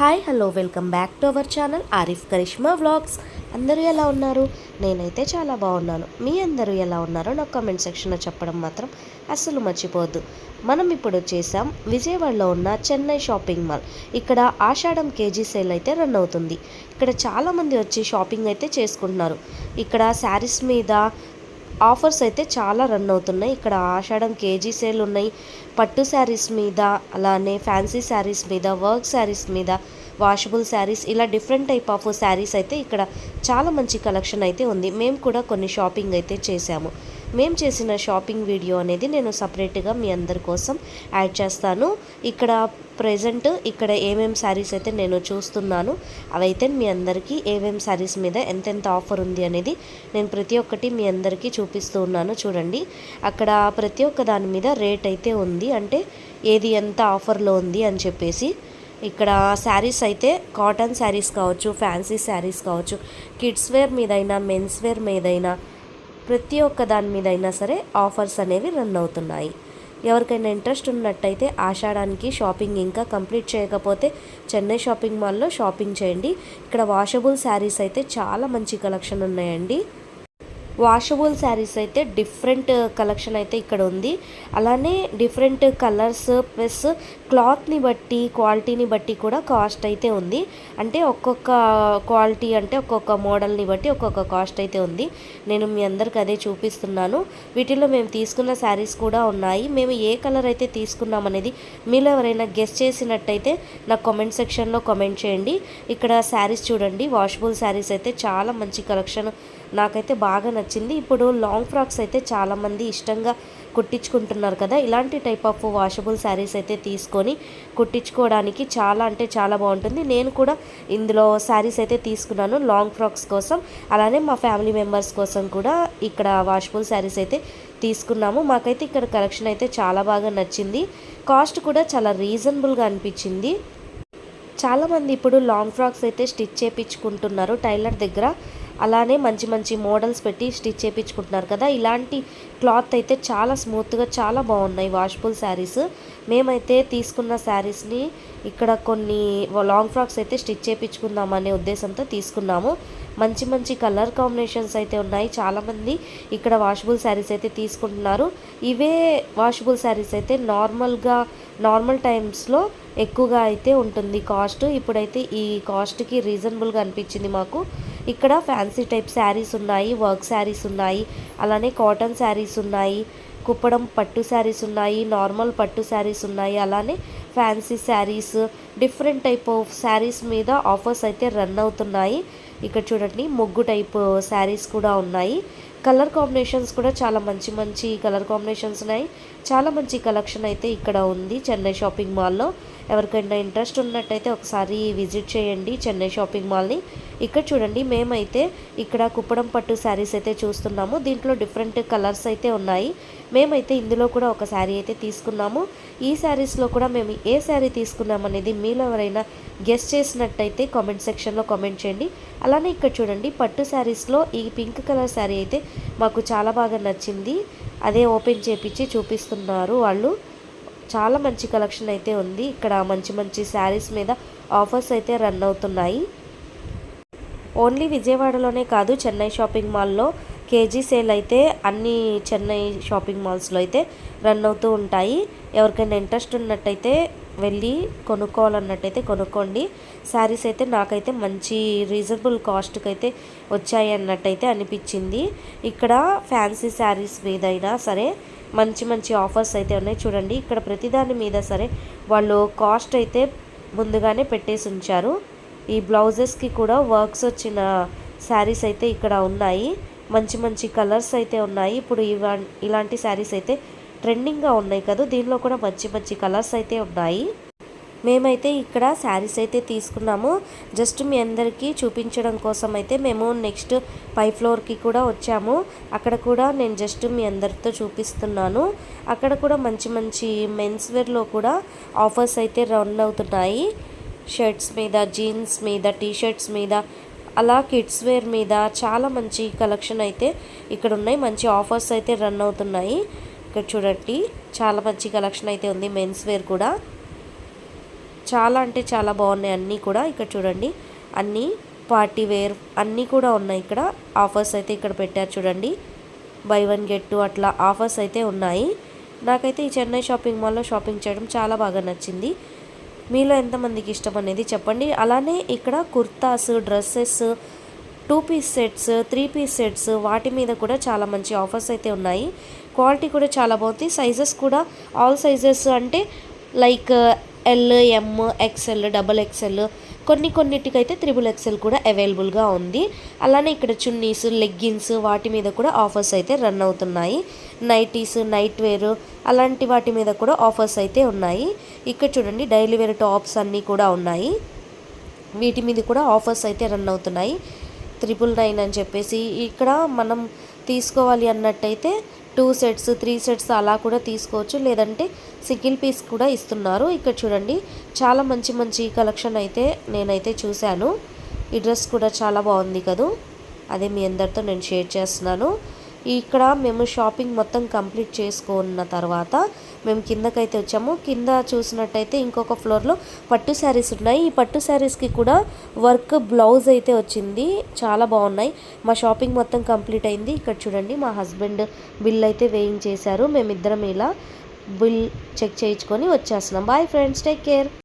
Hi hello welcome back to our channel Arif Karishma vlogs. అందరూ ఎలా ఉన్నారు? నేనైతే చాలా బాగున్నాను. మీ అందరూ ఎలా ఉన్నారో నాకు కామెంట్ సెక్షన్లో చెప్పడం మాత్రం అస్సలు మర్చిపోవద్దు. మనం ఇప్పుడు వచ్చేసాం విజయవాడలో ఉన్న చెన్నై షాపింగ్ మాల్. ఇక్కడ ఆషాఢం కేజీ సేల్ అయితే రన్ అవుతుంది. ఇక్కడ చాలామంది వచ్చి షాపింగ్ అయితే చేసుకుంటున్నారు. ఇక్కడ శారీస్ మీద ఆఫర్స్ అయితే చాలా రన్ అవుతున్నాయి. ఇక్కడ ఆషాఢం కేజీ సేల్ ఉన్నాయి. పట్టు శారీస్ మీద, అలానే ఫ్యాన్సీ శారీస్ మీద, వర్క్ శారీస్ మీద, వాషబుల్ శారీస్, ఇలా డిఫరెంట్ టైప్ ఆఫ్ శారీస్ అయితే ఇక్కడ చాలా మంచి కలెక్షన్ అయితే ఉంది. మేము కూడా కొన్ని షాపింగ్ అయితే చేసాము. మేము చేసిన షాపింగ్ వీడియో అనేది నేను సపరేట్గా మీ అందరి కోసం యాడ్ చేస్తాను. ఇక్కడ ప్రజెంట్ ఇక్కడ ఏమేమి శారీస్ అయితే నేను చూస్తున్నాను, అవైతే మీ అందరికీ ఏమేమి శారీస్ మీద ఎంతెంత ఆఫర్ ఉంది అనేది నేను ప్రతి ఒక్కటి మీ అందరికీ చూపిస్తూ ఉన్నాను. చూడండి, అక్కడ ప్రతి ఒక్క దాని మీద రేట్ అయితే ఉంది, అంటే ఏది ఎంత ఆఫర్లో ఉంది అని చెప్పేసి. ఇక్కడ శారీస్ అయితే కాటన్ శారీస్ కావచ్చు, ఫ్యాన్సీ శారీస్ కావచ్చు, కిడ్స్ వేర్ మీదైనా, మెన్స్ వేర్ మీదైనా, ప్రతి ఒక్క దాని మీద అయినా సరే ఆఫర్స్ అనేవి రన్ అవుతున్నాయి. ఎవరికైనా ఇంట్రెస్ట్ ఉన్నట్టయితే ఆషాఢానికి షాపింగ్ ఇంకా కంప్లీట్ చేయకపోతే చెన్నై షాపింగ్ మాల్లో షాపింగ్ చేయండి. ఇక్కడ వాషబుల్ శారీస్ అయితే చాలా మంచి కలెక్షన్ ఉన్నాయండి. వాషబుల్ శారీస్ అయితే డిఫరెంట్ కలెక్షన్ అయితే ఇక్కడ ఉంది. అలానే డిఫరెంట్ కలర్స్ ప్లస్ క్లాత్ని బట్టి, క్వాలిటీని బట్టి కూడా కాస్ట్ అయితే ఉంది. అంటే ఒక్కొక్క క్వాలిటీ, అంటే ఒక్కొక్క మోడల్ని బట్టి ఒక్కొక్క కాస్ట్ అయితే ఉంది. నేను మీ అందరికి అదే చూపిస్తున్నాను. వీటిలో మేము తీసుకున్న శారీస్ కూడా ఉన్నాయి. మేము ఏ కలర్ అయితే తీసుకున్నాం అనేది మీలో ఎవరైనా గెస్ చేసినట్టయితే నాకు కామెంట్ సెక్షన్లో కామెంట్ చేయండి. ఇక్కడ శారీస్ చూడండి, వాషబుల్ శారీస్ అయితే చాలా మంచి కలెక్షన్ నాకైతే బాగా నచ్చింది. ఇప్పుడు లాంగ్ ఫ్రాక్స్ అయితే చాలామంది ఇష్టంగా కుట్టించుకుంటున్నారు కదా. ఇలాంటి టైప్ ఆఫ్ వాషబుల్ శారీస్ అయితే తీసుకొని కుట్టించుకోవడానికి చాలా అంటే చాలా బాగుంటుంది. నేను కూడా ఇందులో శారీస్ అయితే తీసుకున్నాను లాంగ్ ఫ్రాక్స్ కోసం. అలానే మా ఫ్యామిలీ మెంబర్స్ కోసం కూడా ఇక్కడ వాషబుల్ శారీస్ అయితే తీసుకున్నాము. మాకైతే ఇక్కడ కలెక్షన్ అయితే చాలా బాగా నచ్చింది. కాస్ట్ కూడా చాలా రీజనబుల్గా అనిపించింది. చాలామంది ఇప్పుడు లాంగ్ ఫ్రాక్స్ అయితే స్టిచ్ చేయించుకుంటున్నారు టైలర్ దగ్గర. అలానే మంచి మంచి మోడల్స్ పెట్టి స్టిచ్ చేయించుకుంటున్నారు కదా. ఇలాంటి క్లాత్ అయితే చాలా స్మూత్గా చాలా బాగున్నాయి వాషబుల్ శారీస్. మేమైతే తీసుకున్న శారీస్ని ఇక్కడ కొన్ని లాంగ్ ఫ్రాక్స్ అయితే స్టిచ్ చేయించుకుందామనే ఉద్దేశంతో తీసుకున్నాము. మంచి మంచి కలర్ కాంబినేషన్స్ అయితే ఉన్నాయి. చాలామంది ఇక్కడ వాషబుల్ శారీస్ అయితే తీసుకుంటున్నారు. ఇవే వాషబుల్ శారీస్ అయితే నార్మల్ టైమ్స్లో ఎక్కువగా అయితే ఉంటుంది కాస్ట్. ఇప్పుడైతే ఈ కాస్ట్కి రీజనబుల్గా అనిపించింది మాకు. ఇక్కడ ఫ్యాన్సీ టైప్ శారీస్ ఉన్నాయి, వర్క్ శారీస్ ఉన్నాయి, అలానే కాటన్ శారీస్ ఉన్నాయి, కుప్పడం పట్టు శారీస్ ఉన్నాయి, నార్మల్ పట్టు శారీస్ ఉన్నాయి, అలానే fancy saris, different type of saris మీద ఆఫర్స్ అయితే రన్ అవుతున్నాయి. ఇక్కడ చూడండి, ముగ్గు టైప్ శారీస్ కూడా ఉన్నాయి. కలర్ కాంబినేషన్స్ కూడా చాలా మంచి మంచి కలర్ కాంబినేషన్స్ ఉన్నాయి. చాలా మంచి కలెక్షన్ అయితే ఇక్కడ ఉంది చెన్నై షాపింగ్ మాల్లో. ఎవరికైనా ఇంట్రెస్ట్ ఉన్నట్టయితే ఒకసారి విజిట్ చేయండి చెన్నై షాపింగ్ మాల్ని. ఇక్కడ చూడండి, మేమైతే ఇక్కడ కుప్పడం పట్టు శారీస్ అయితే చూస్తున్నాము. దీంట్లో డిఫరెంట్ కలర్స్ అయితే ఉన్నాయి. మేమైతే ఇందులో కూడా ఒక శారీ అయితే తీసుకున్నాము. ఈ శారీస్లో కూడా మేము ఏ శారీ తీసుకున్నామనేది మీలో ఎవరైనా గెస్ చేసినట్టయితే కామెంట్ సెక్షన్లో కామెంట్ చేయండి. అలానే ఇక్కడ చూడండి, పట్టు శారీస్లో ఈ పింక్ కలర్ శారీ అయితే మాకు చాలా బాగా నచ్చింది. అదే ఓపెన్ చేపించి చూపిస్తున్నారు వాళ్ళు. చాలా మంచి కలెక్షన్ అయితే ఉంది. ఇక్కడ మంచి మంచి శారీస్ మీద ఆఫర్స్ అయితే రన్ అవుతున్నాయి. ఓన్లీ విజయవాడలోనే కాదు, చెన్నై షాపింగ్ మాల్లో కేజీ సేల్ అయితే అన్ని చెన్నై షాపింగ్ మాల్స్లో అయితే రన్ అవుతూ ఉంటాయి. ఎవరికైనా ఇంట్రెస్ట్ ఉన్నట్టయితే వెళ్ళి కొనుక్కోవాలన్నట్టయితే కొనుక్కోండి. శారీస్ అయితే నాకైతే మంచి రీజనబుల్ కాస్ట్కి అయితే వచ్చాయి అన్నట్టయితే అనిపించింది. ఇక్కడ ఫ్యాన్సీ శారీస్ మీదైనా సరే మంచి మంచి ఆఫర్స్ అయితే ఉన్నాయి. చూడండి, ఇక్కడ ప్రతిదాని మీద సరే వాళ్ళు కాస్ట్ అయితే ముందుగానే పెట్టేసి ఉంచారు. ఈ బ్లౌజెస్కి కూడా వర్క్స్ వచ్చిన శారీస్ అయితే ఇక్కడ ఉన్నాయి. మంచి మంచి కలర్స్ అయితే ఉన్నాయి. ఇప్పుడు ఇలాంటి శారీస్ అయితే ట్రెండింగ్గా ఉన్నాయి కదా, దీనిలో కూడా మంచి మంచి కలర్స్ అయితే ఉన్నాయి. మేమైతే ఇక్కడ శారీస్ అయితే తీసుకున్నాము. జస్ట్ మీ అందరికీ చూపించడం కోసం అయితే మేము నెక్స్ట్ పై ఫ్లోర్కి కూడా వచ్చాము. అక్కడ కూడా నేను జస్ట్ మీ అందరితో చూపిస్తున్నాను. అక్కడ కూడా మంచి మంచి మెన్స్ వేర్లో కూడా ఆఫర్స్ అయితే రన్ అవుతున్నాయి. షర్ట్స్ మీద, జీన్స్ మీద, టీషర్ట్స్ మీద, అలా కిడ్స్ వేర్ మీద చాలా మంచి కలెక్షన్ అయితే ఇక్కడ ఉన్నాయి. మంచి ఆఫర్స్ అయితే రన్ అవుతున్నాయి. ఇక్కడ చూడండి, చాలా మంచి కలెక్షన్ అయితే ఉంది మెన్స్ వేర్ కూడా. చాలా అంటే చాలా బాగున్నాయి అన్నీ కూడా. ఇక్కడ చూడండి అన్నీ పార్టీ వేర్ అన్నీ కూడా ఉన్నాయి. ఇక్కడ ఆఫర్స్ అయితే ఇక్కడ పెట్టారు చూడండి, బై 1 గెట్ 2 అట్లా ఆఫర్స్ అయితే ఉన్నాయి. నాకైతే ఈ చెన్నై షాపింగ్ మాల్లో షాపింగ్ చేయడం చాలా బాగా నచ్చింది. మీలో ఎంతమందికి ఇష్టం అనేది చెప్పండి. అలానే ఇక్కడ kurtas, dresses, 2 piece sets, 3 piece sets వాటి మీద కూడా చాలా మంచి ఆఫర్స్ అయితే ఉన్నాయి. క్వాలిటీ కూడా చాలా బాగుంది. సైజెస్ కూడా ఆల్ సైజెస్ అంటే like L, M, XL, double XL, కొన్నిటికైతే త్రిబుల్ ఎక్స్ఎల్ కూడా అవైలబుల్గా ఉంది. అలానే ఇక్కడ చున్నీస్, లెగ్గిన్స్ వాటి మీద కూడా ఆఫర్స్ అయితే రన్ అవుతున్నాయి. నైటీస్, నైట్ వేర్ అలాంటి వాటి మీద కూడా ఆఫర్స్ అయితే ఉన్నాయి. ఇక్కడ చూడండి డైలీ వేర్ టాప్స్ అన్నీ కూడా ఉన్నాయి. వీటి మీద కూడా ఆఫర్స్ అయితే రన్ అవుతున్నాయి. 999 అని చెప్పేసి ఇక్కడ మనం తీసుకోవాలి అన్నట్టయితే 2 సెట్స్, 3 సెట్స్ అలా కూడా తీసుకోవచ్చు, లేదంటే సింగిల్ పీస్ కూడా ఇస్తున్నారు. ఇక్కడ చూడండి చాలా మంచి కలెక్షన్ అయితే నేనైతే చూశాను. ఈ డ్రెస్ కూడా చాలా బాగుంది కదూ, అదే మీ అందరితో నేను షేర్ చేస్తున్నాను. ఇక్కడ మేము షాపింగ్ మొత్తం కంప్లీట్ చేసుకున్న తర్వాత మేము కిందకైతే వచ్చాము. కింద చూసినట్టయితే ఇంకొక ఫ్లోర్లో పట్టు శారీస్ ఉన్నాయి. ఈ పట్టు శారీస్కి కూడా వర్క్ బ్లౌజ్ అయితే వచ్చింది, చాలా బాగున్నాయి. మా షాపింగ్ మొత్తం కంప్లీట్ అయింది. ఇక్కడ చూడండి మా హస్బెండ్ బిల్ అయితే వేయించేశారు. మేమిద్దరం ఇలా బిల్ చెక్ చేయించుకొని వచ్చేస్తున్నాం. Bye friends, take care.